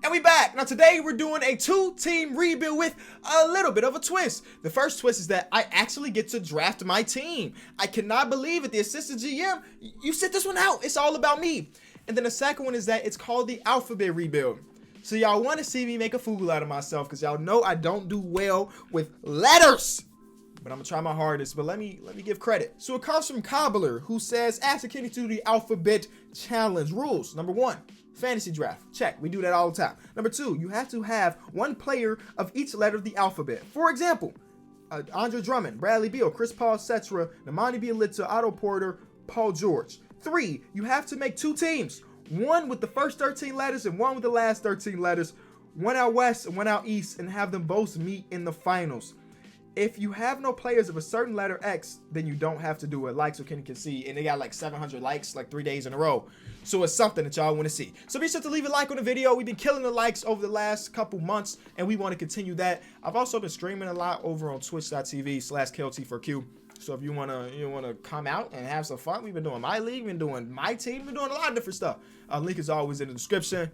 And we back. Now today we're doing a 2-team rebuild with a little bit of a twist. The first twist is that I actually get to draft my team. I cannot believe it. The assistant GM, you sit this one out. It's all about me. And then the second one is that it's called the alphabet rebuild. So y'all want to see me make a fool out of myself because y'all know I don't do well with letters. But I'm gonna try my hardest, but let me give credit. So it comes from Cobbler, who says, ask the Kenny to the alphabet challenge. Rules: number 1, fantasy draft. Check, we do that all the time. Number 2, you have to have one player of each letter of the alphabet. For example, Andre Drummond, Bradley Beal, Chris Paul, etc., Nemanja Bjelica, Otto Porter, Paul George. 3, you have to make 2 teams. One with the first 13 letters and one with the last 13 letters. One out west and one out east, and have them both meet in the finals. If you have no players of a certain letter X, then you don't have to do it, like so Kenny can see. And they got like 700 likes like 3 days in a row. So it's something that y'all want to see. So be sure to leave a like on the video. We've been killing the likes over the last couple months, and we want to continue that. I've also been streaming a lot over on twitch.tv/KLT4Q. So if you wanna come out and have some fun, we've been doing my league, we've been doing my team, we've been doing a lot of different stuff. Link is always in the description.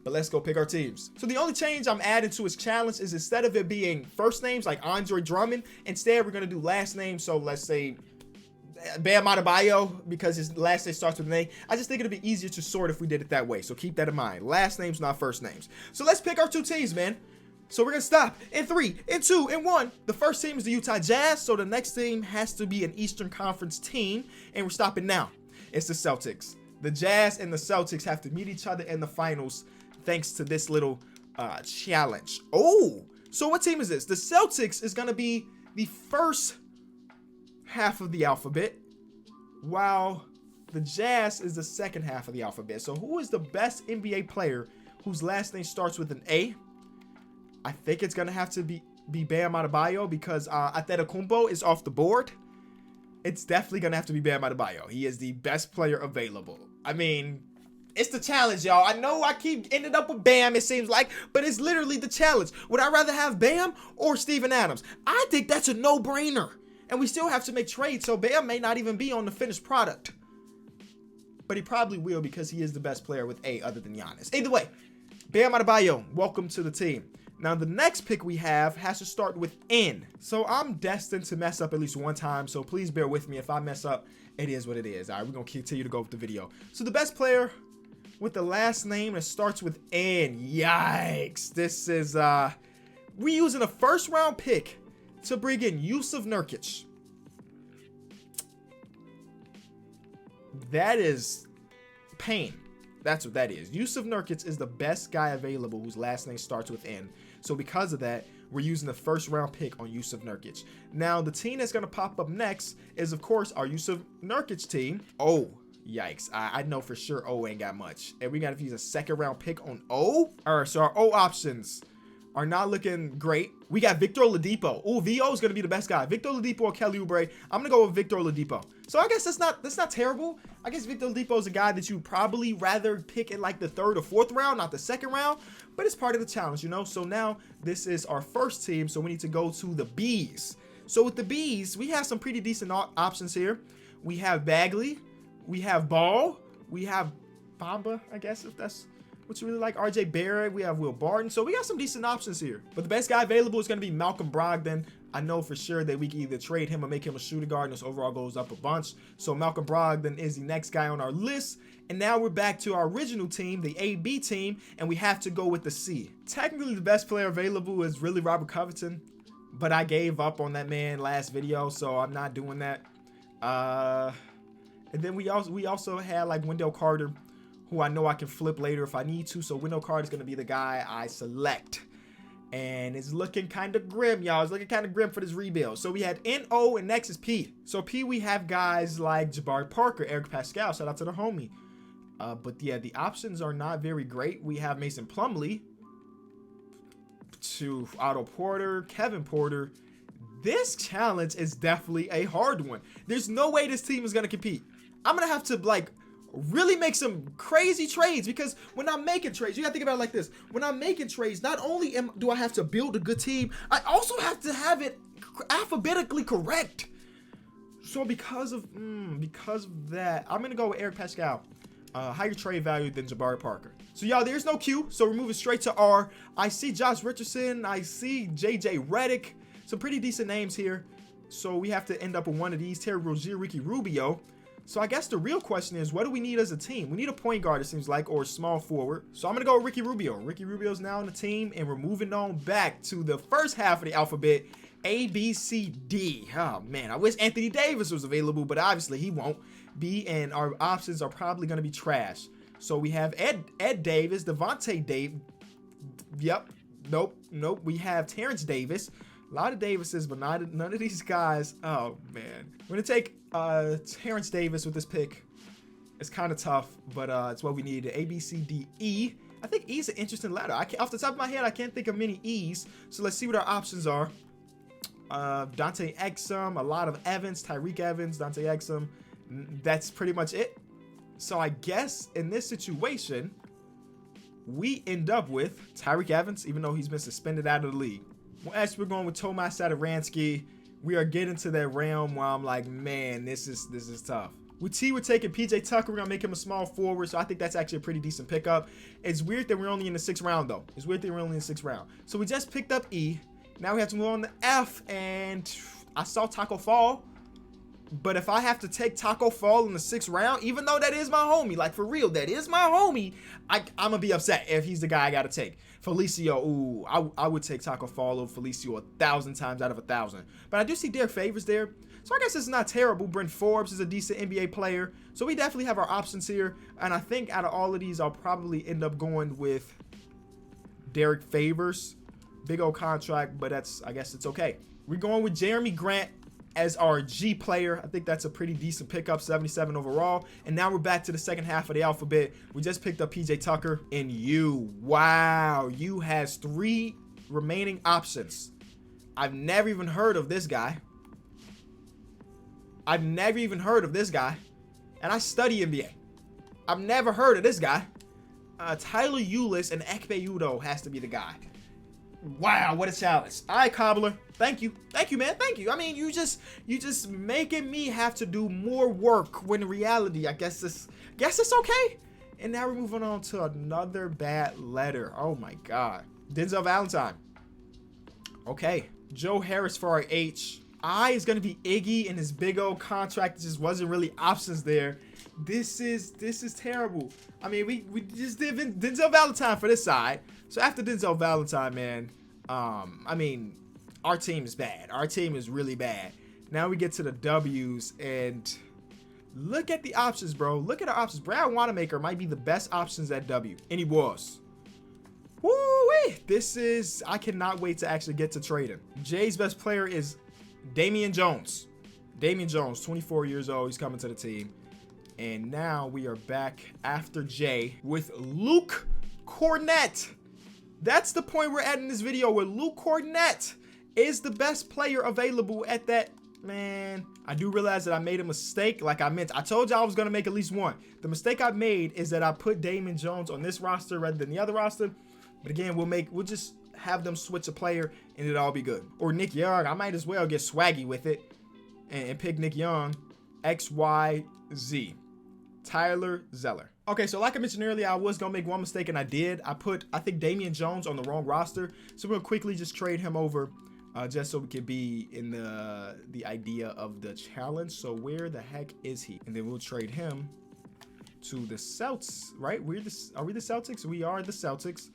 But let's go pick our teams. So the only change I'm adding to his challenge is instead of it being first names like Andre Drummond, instead we're gonna do last names. So let's say Bam Adebayo, because his last name starts with an A. I just think it'd be easier to sort if we did it that way. So keep that in mind. Last names, not first names. So let's pick our 2 teams, man. So we're gonna stop in 3, in 2, in 1. The first team is the Utah Jazz. So the next team has to be an Eastern Conference team, and we're stopping now. It's the Celtics. The Jazz and the Celtics have to meet each other in the finals, thanks to this little challenge. Oh, so what team is this? The Celtics is gonna be the first half of the alphabet, while the Jazz is the second half of the alphabet. So who is the best NBA player whose last name starts with an A? I think it's gonna have to be Bam Adebayo, because Antetokounmpo is off the board. It's definitely gonna have to be Bam Adebayo. He is the best player available. I mean, it's the challenge, y'all. I know I keep ending up with Bam, it seems like, but it's literally the challenge. Would I rather have Bam or Steven Adams? I think that's a no-brainer. And we still have to make trades, so Bam may not even be on the finished product. But he probably will, because he is the best player with A other than Giannis. Either way, Bam Adebayo, welcome to the team. Now, the next pick we have has to start with N. So I'm destined to mess up at least one time, so please bear with me. If I mess up, it is what it is. All right, we're going to continue to go with the video. So the best player with the last name that starts with N. Yikes. This is, we're using a first-round pick to bring in Jusuf Nurkic. That is pain. That's what that is. Jusuf Nurkic is the best guy available whose last name starts with N. So because of that, we're using the first-round pick on Jusuf Nurkic. Now, the team that's going to pop up next is, of course, our Jusuf Nurkic team. Oh, yikes. I know for sure O ain't got much. And we got to use a second-round pick on O. All right, so our O options are not looking great. We got Victor Oladipo. Oh, VO is going to be the best guy. Victor Oladipo or Kelly Oubre. I'm going to go with Victor Oladipo. So I guess that's not terrible. I guess Victor Oladipo is a guy that you probably rather pick in like the 3rd or 4th round, not the 2nd round. But it's part of the challenge, you know. So now this is our first team. So we need to go to the Bees. So with the Bees, we have some pretty decent options here. We have Bagley. We have Ball. We have Bamba, I guess, if that's what you really like. RJ Barrett. We have Will Barton. So we got some decent options here. But the best guy available is going to be Malcolm Brogdon. I know for sure that we can either trade him or make him a shooting guard, and his overall goes up a bunch. So Malcolm Brogdon is the next guy on our list. And now we're back to our original team, the AB team, and we have to go with the C. Technically, the best player available is really Robert Covington, but I gave up on that man last video, so I'm not doing that. And then we also had like Wendell Carter, who I know I can flip later if I need to. So Wendell Carter is going to be the guy I select. And it's looking kind of grim, y'all. It's looking kind of grim for this rebuild. So we had N-O, and next is P. So P, we have guys like Jabari Parker, Eric Pascal. Shout out to the homie. But yeah, the options are not very great. We have Mason Plumlee to Otto Porter, Kevin Porter. This challenge is definitely a hard one. There's no way this team is going to compete. I'm going to have to, like, really make some crazy trades, because when I'm making trades, you gotta think about it like this. When I'm making trades, not only do I have to build a good team, I also have to have it alphabetically correct. So because of that, I'm gonna go with Eric Pascal. Higher trade value than Jabari Parker. So y'all, there's no Q, so we're moving straight to R. I see Josh Richardson, I see JJ Redick, some pretty decent names here. So we have to end up with one of these. Terry Rozier, Ricky Rubio. So I guess the real question is, what do we need as a team? We need a point guard, it seems like, or a small forward. So I'm going to go with Ricky Rubio. Ricky Rubio's now on the team, and we're moving on back to the first half of the alphabet, A, B, C, D. Oh, man, I wish Anthony Davis was available, but obviously he won't be, and our options are probably going to be trash. So we have Ed Davis, Devontae Davis. Yep. Nope. We have Terrence Davis. A lot of Davises, but none of these guys. Oh, man. We're going to take Terrence Davis with this pick. It's kind of tough, but it's what we need. A, B, C, D, E. I think E is an interesting ladder. Off the top of my head, I can't think of many E's. So let's see what our options are. Dante Exum, a lot of Evans, Tyreek Evans, Dante Exum. That's pretty much it. So I guess in this situation, we end up with Tyreek Evans, even though he's been suspended out of the league. Well, as we're going with Tomas Satoransky, we are getting to that realm where I'm like, man, this is tough. With T, we're taking PJ Tucker. We're going to make him a small forward, so I think that's actually a pretty decent pickup. It's weird that we're only in the 6th round, though. It's weird that we're only in the 6th round. So we just picked up E. Now we have to move on to F, and I saw Taco Fall. But if I have to take Taco Fall in the 6th round, even though that is my homie, like for real, that is my homie, I'm going to be upset if he's the guy I got to take. Felicio, ooh, I would take Taco Fall over Felicio 1,000 times out of 1,000. But I do see Derek Favors there. So I guess it's not terrible. Brent Forbes is a decent NBA player. So we definitely have our options here. And I think out of all of these, I'll probably end up going with Derek Favors. Big old contract, but I guess it's okay. We're going with Jeremy Grant as our G player. I think that's a pretty decent pickup, 77 overall. And now we're back to the second half of the alphabet. We just picked up PJ Tucker. And U, wow, U has 3 remaining options. I've never even heard of this guy. And I study NBA. I've never heard of this guy. Tyler Ulis and Ekpe Udoh has to be the guy. Wow, what a challenge. All right, Cobbler. Thank you, man. Thank you. I mean, you just making me have to do more work when in reality, I guess it's okay. And now we're moving on to another bad letter. Oh my God. Denzel Valentine. Okay. Joe Harris for our H. I is going to be Iggy, and his big old contract just wasn't really options there. This is terrible. I mean, we just did Denzel Valentine for this side. So after Denzel Valentine, man, I mean, our team is bad. Our team is really bad. Now we get to the W's, and look at the options, bro. Look at our options. Brad Wanamaker might be the best options at W, and he was. Woo-wee. I cannot wait to actually get to trading. Jay's best player is Damian Jones. Damian Jones, 24 years old. He's coming to the team. And now we are back after Jay with Luke Kornet. That's the point we're at in this video, where Luke Kornet is the best player available at that. Man, I do realize that I made a mistake. Like I told you I was going to make at least one. The mistake I made is that I put Damian Jones on this roster rather than the other roster. But again, we'll just have them switch a player and it'll all be good. Or Nick Young. I might as well get swaggy with it and pick Nick Young. XYZ. Tyler Zeller. Okay, so like I mentioned earlier, I was gonna make one mistake, and I did. I think Damian Jones on the wrong roster, so we'll quickly just trade him over, just so we can be in the idea of the challenge. So where the heck is he? And then we'll trade him to the Celtics, right? Are we the Celtics? We are the Celtics,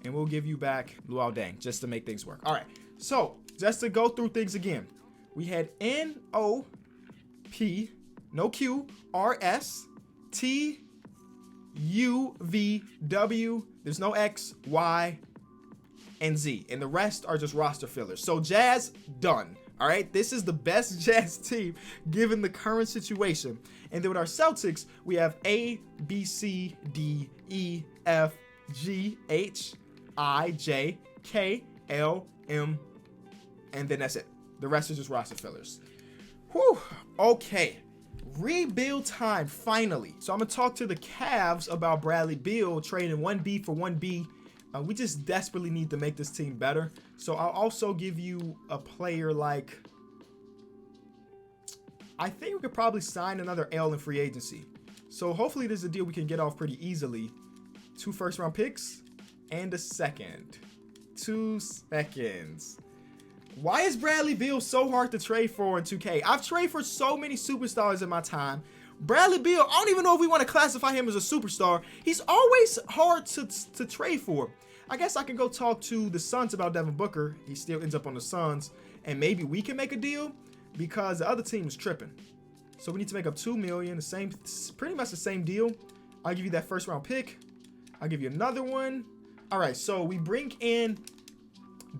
and we'll give you back Luol Deng just to make things work. All right, so just to go through things again, we had N-O-P, no Q, R-S, T, U, V, W, there's no X, Y, and Z. And the rest are just roster fillers. So Jazz, done. All right, this is the best Jazz team given the current situation. And then with our Celtics, we have A, B, C, D, E, F, G, H, I, J, K, L, M, and then that's it. The rest are just roster fillers. Whew, okay. Rebuild time, finally. So I'm going to talk to the Cavs about Bradley Beal trading 1B for 1B. We just desperately need to make this team better. So I'll also give you a player like, I think we could probably sign another L in free agency. So hopefully this is a deal we can get off pretty easily 2 first-round picks, and a second. 2 seconds. Why is Bradley Beal so hard to trade for in 2K? I've traded for so many superstars in my time. Bradley Beal, I don't even know if we want to classify him as a superstar. He's always hard to trade for. I guess I can go talk to the Suns about Devin Booker. He still ends up on the Suns, and maybe we can make a deal because the other team is tripping. So we need to make up $2 million, pretty much the same deal. I'll give you that first-round pick. I'll give you another one. All right, so we bring in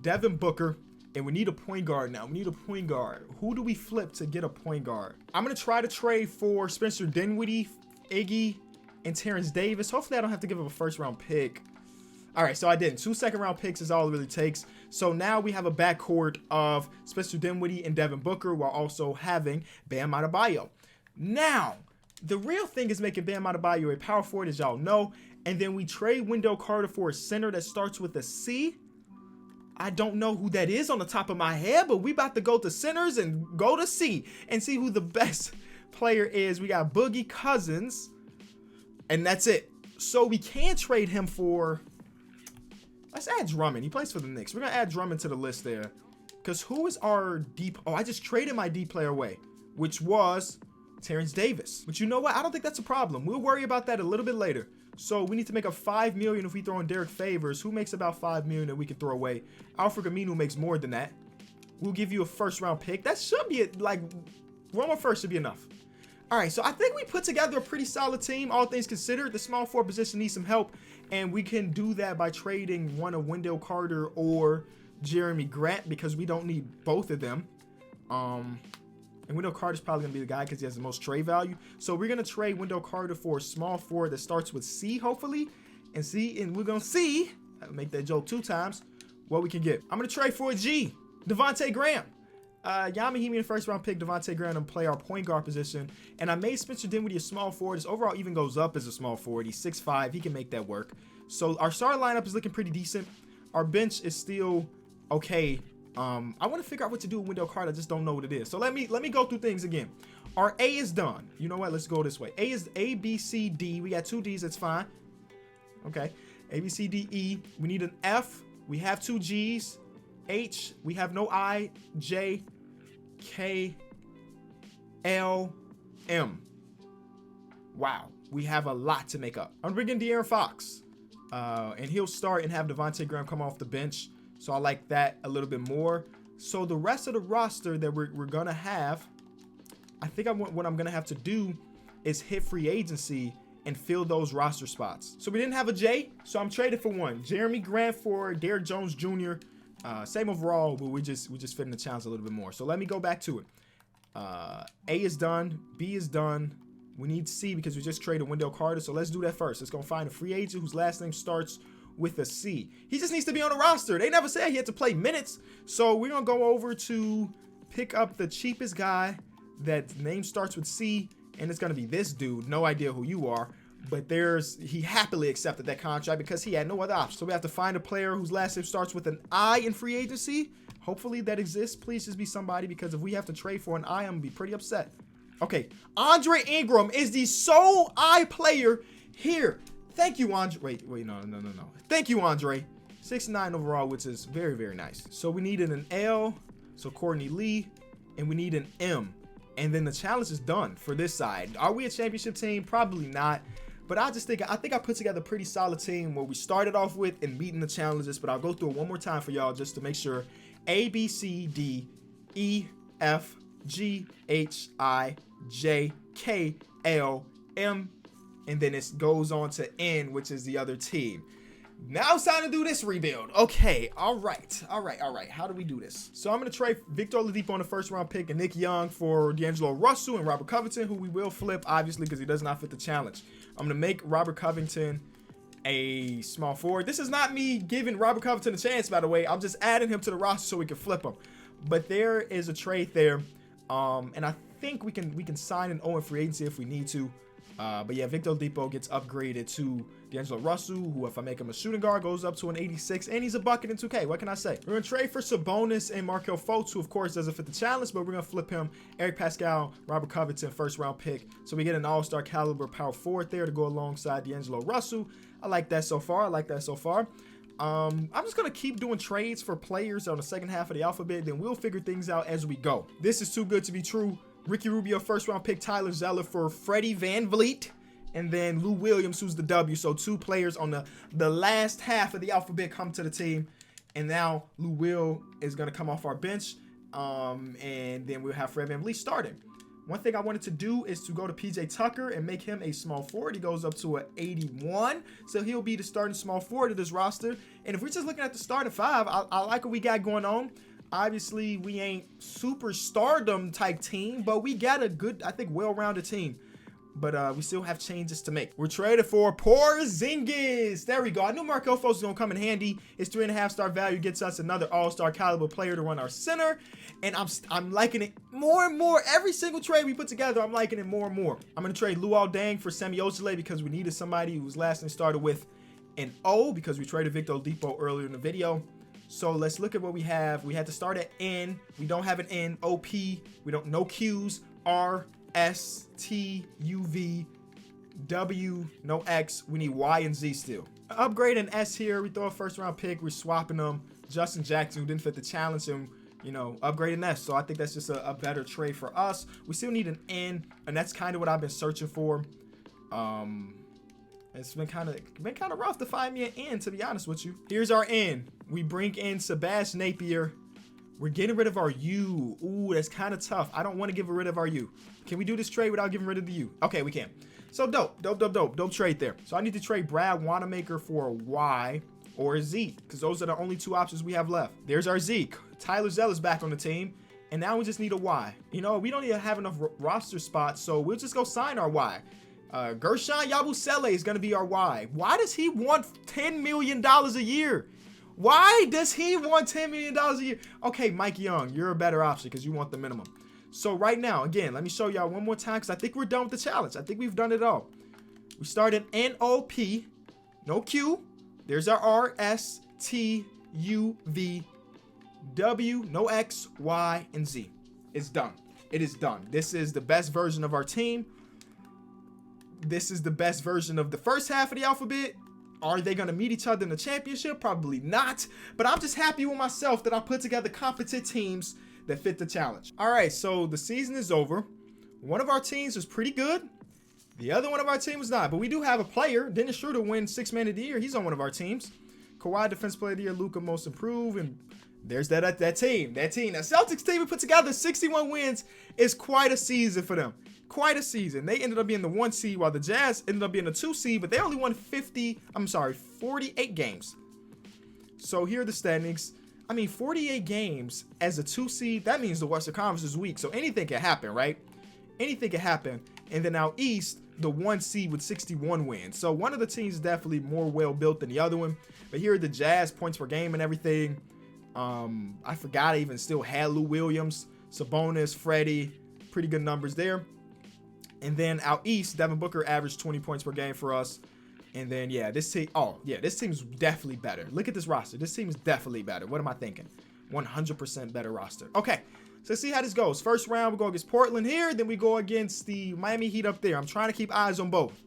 Devin Booker. And we need a point guard now. We need a point guard. Who do we flip to get a point guard? I'm going to try to trade for Spencer Dinwiddie, Iggy, and Terrence Davis. Hopefully, I don't have to give up a first-round pick. All right, so I didn't. 2 second-round picks is all it really takes. So now we have a backcourt of Spencer Dinwiddie and Devin Booker while also having Bam Adebayo. Now, the real thing is making Bam Adebayo a power forward, as y'all know. And then we trade Wendell Carter for a center that starts with a C. I don't know who that is on the top of my head, but we about to go to centers and go to C and see who the best player is. We got Boogie Cousins, and that's it. So we can trade him for, let's add Drummond. He plays for the Knicks. We're going to add Drummond to the list there. Because who is our deep? Oh, I just traded my D player away, which was Terrence Davis. But you know what? I don't think that's a problem. We'll worry about that a little bit later. So we need to make up $5 million if we throw in Derek Favors, who makes about $5 million that we can throw away. Alfred Aminu makes more than that. We'll give you a first-round pick. That should be it. Like, one more first should be enough. All right, so I think we put together a pretty solid team, all things considered. The small forward position needs some help, and we can do that by trading one of Wendell Carter or Jeremy Grant because we don't need both of them. And Wendell Carter's probably going to be the guy because he has the most trade value. So we're going to trade Wendell Carter for a small forward that starts with C, hopefully. And we're going to see, I'll make that joke 2 times, what we can get. I'm going to trade for a G, Devontae Graham. Yami Himi, first-round pick, Devontae Graham, and play our point guard position. And I made Spencer Dinwiddie a small forward. His overall even goes up as a small forward. He's 6'5". He can make that work. So our starting lineup is looking pretty decent. Our bench is still okay. I want to figure out what to do with Wendell Carter. I just don't know what it is. So let me go through things again. Our A is done. You know what? Let's go this way. A is A, B, C, D. We got 2 Ds. That's fine. Okay. A, B, C, D, E. We need an F. We have 2 Gs. H. We have no I. J. K. L. M. Wow. We have a lot to make up. I'm bringing De'Aaron Fox. And he'll start and have Devontae Graham come off the bench. So I like that a little bit more. So the rest of the roster that we're going to have, I think what I'm going to have to do is hit free agency and fill those roster spots. So we didn't have a J, so I'm traded for one. Jeremy Grant for Derrick Jones Jr. Same overall, but we just fit in the challenge a little bit more. So let me go back to it. A is done. B is done. We need C because we just traded Wendell Carter. So let's do that first. Let's go find a free agent whose last name starts with a C. He just needs to be on the roster. They never said he had to play minutes. So we're going to go over to pick up the cheapest guy that name starts with C. And it's going to be this dude. No idea who you are. But he happily accepted that contract because he had no other option. So we have to find a player whose last name starts with an I in free agency. Hopefully that exists. Please just be somebody because if we have to trade for an I, I'm going to be pretty upset. Okay. Andre Ingram is the sole I player here. Thank you, Andre. Wait, no. Thank you, Andre. 6'9" overall, which is very, very nice. So we needed an L, so Courtney Lee, and we need an M. And then the challenge is done for this side. Are we a championship team? Probably not. But I think I put together a pretty solid team where we started off with and meeting the challenges. But I'll go through it one more time for y'all just to make sure. A, B, C, D, E, F, G, H, I, J, K, L, M, and then it goes on to N, which is the other team. Now it's time to do this rebuild. Okay, all right. How do we do this? So I'm going to trade Victor Oladipo on the first-round pick and Nick Young for D'Angelo Russell and Robert Covington, who we will flip, obviously, because he does not fit the challenge. I'm going to make Robert Covington a small forward. This is not me giving Robert Covington a chance, by the way. I'm just adding him to the roster so we can flip him. But there is a trade there, and I think we can sign an Owen free agency if we need to. But yeah, Victor Oladipo gets upgraded to D'Angelo Russell, who, if I make him a shooting guard, goes up to an 86, and he's a bucket in 2K. What can I say? We're going to trade for Sabonis and Markelle Fultz, who, of course, doesn't fit the challenge, but we're going to flip him. Eric Pascal, Robert Covington, first-round pick. So we get an all-star caliber power forward there to go alongside D'Angelo Russell. I like that so far. I like that so far. I'm just going to keep doing trades for players on the second half of the alphabet. Then we'll figure things out as we go. This is too good to be true. Ricky Rubio, first round pick. Tyler Zeller for Freddie VanVleet. And then Lou Williams, who's the W. So 2 players on the last half of the alphabet come to the team. And now Lou Will is going to come off our bench. And then we'll have Fred VanVleet starting. One thing I wanted to do is to go to PJ Tucker and make him a small forward. He goes up to an 81. So he'll be the starting small forward of this roster. And if we're just looking at the starting 5, I like what we got going on. Obviously, we ain't super stardom type team, but we got a good, I think, well-rounded team. But we still have changes to make. We're traded for Porzingis. There we go. I knew Markelle Fultz was going to come in handy. His 3.5-star value gets us another all-star caliber player to run our center. And I'm liking it more and more. Every single trade we put together, I'm liking it more and more. I'm going to trade Luol Deng for Semi Ojeleye because we needed somebody who was last and started with an O because we traded Victor Oladipo earlier in the video. So let's look at what we have. We had to start at N. We don't have an N. OP. We don't, no Qs. R. S, T, U, V, W, no X. We need Y and Z still. Upgrade an S here. We throw a first round pick. We're swapping them. Justin Jackson, who didn't fit the challenge, and, you know, upgrade an S. So I think that's just a better trade for us. We still need an N, and that's kind of what I've been searching for. It's been kind of rough to find me an N, to be honest with you. Here's our N. We bring in Sebastian Napier. We're getting rid of our U. Ooh, that's kind of tough. I don't want to give rid of our U. Can we do this trade without getting rid of the U? Okay, we can. So dope trade there. So I need to trade Brad Wanamaker for a Y or a Z because those are the only 2 options we have left. There's our Z. Tyler Zeller's back on the team. And now we just need a Y. You know, we don't even have enough roster spots, so we'll just go sign our Y. Gershon Yabusele is going to be our Y. Why does he want $10 million a year? Why does he want $10 million a year? Okay, Mike Young, you're a better option because you want the minimum. So right now, again, let me show y'all one more time because I think we're done with the challenge. I think we've done it all. We started N-O-P, no Q. There's our R, S, T, U, V, W, no X, Y, and Z. It's done. It is done. This is the best version of our team. This is the best version of the first half of the alphabet. Are they going to meet each other in the championship? Probably not. But I'm just happy with myself that I put together competent teams that fit the challenge. All right, so the season is over. One of our teams was pretty good. The other one of our team was not. But we do have a player. Dennis Schroeder win 6th Man of the Year. He's on one of our teams. Kawhi Defense Player of the Year. Luka Most Improved. And there's that team. That Celtics team we put together 61 wins is quite a season for them. Quite a season. They ended up being the 1 seed while the Jazz ended up being the 2 seed, but they only won 48 games. So here are the standings. I mean, 48 games as a 2 seed, that means the Western Conference is weak. So anything can happen, right? Anything can happen. And then out East, the 1 seed with 61 wins. So one of the teams is definitely more well-built than the other one. But here are the Jazz points per game and everything. I forgot I even still had Lou Williams, Sabonis, Freddie. Pretty good numbers there. And then out East, Devin Booker averaged 20 points per game for us. And then, yeah, this team's definitely better. Look at this roster. This team is definitely better. What am I thinking? 100% better roster. Okay, so let's see how this goes. First round, we go against Portland here. Then we go against the Miami Heat up there. I'm trying to keep eyes on both.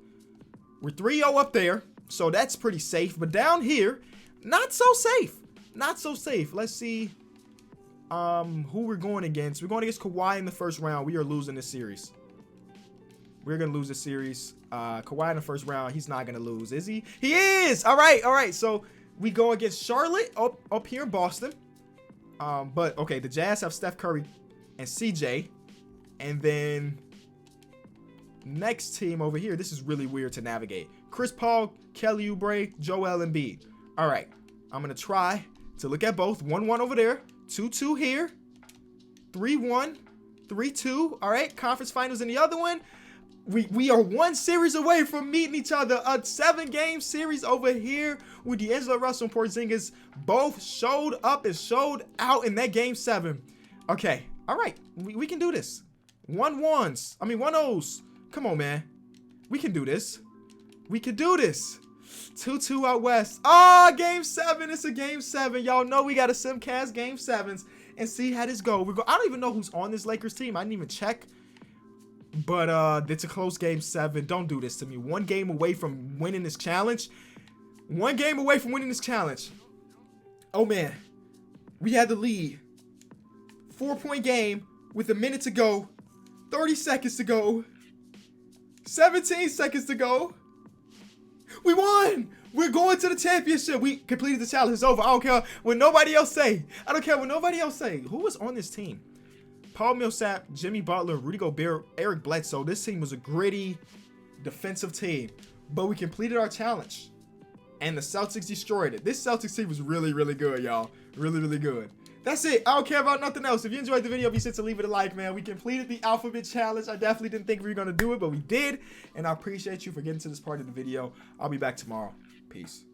We're 3-0 up there, so that's pretty safe. But down here, not so safe. Not so safe. Let's see who we're going against. We're going against Kawhi in the first round. We are losing this series. We're going to lose this series. Kawhi in the first round, he's not going to lose, is he? He is! All right. So we go against Charlotte up here in Boston. But, okay, the Jazz have Steph Curry and CJ. And then next team over here, this is really weird to navigate. Chris Paul, Kelly Oubre, Joel Embiid. All right, I'm going to try to look at both. 1-1 over there, 2-2 here, 3-1, 3-2. All right, conference finals in the other one. We are 1 series away from meeting each other. A 7-game series over here with D'Angelo Russell and Porzingis both showed up and showed out in that game 7. Okay, all right, we can do this. 1-1s. I mean 1-0s. Come on, man. We can do this. We can do this. 2-2 out west. Oh, game 7. It's a game 7. Y'all know we got a Simcast game 7s and see how this go. I don't even know who's on this Lakers team. I didn't even check. But it's a close game 7. Don't do this to me. 1 game away from winning this challenge. 1 game away from winning this challenge. Oh man, we had the lead. 4-point game with a minute to go, 30 seconds to go, 17 seconds to go. We won. We're going to the championship. We completed the challenge. It's over. I don't care what nobody else say. I don't care what nobody else say. Who was on this team? Paul Millsap, Jimmy Butler, Rudy Gobert, Eric Bledsoe. This team was a gritty defensive team, but we completed our challenge, and the Celtics destroyed it. This Celtics team was really, really good, y'all. Really, really good. That's it. I don't care about nothing else. If you enjoyed the video, be sure to leave it a like, man. We completed the alphabet challenge. I definitely didn't think we were going to do it, but we did, and I appreciate you for getting to this part of the video. I'll be back tomorrow. Peace.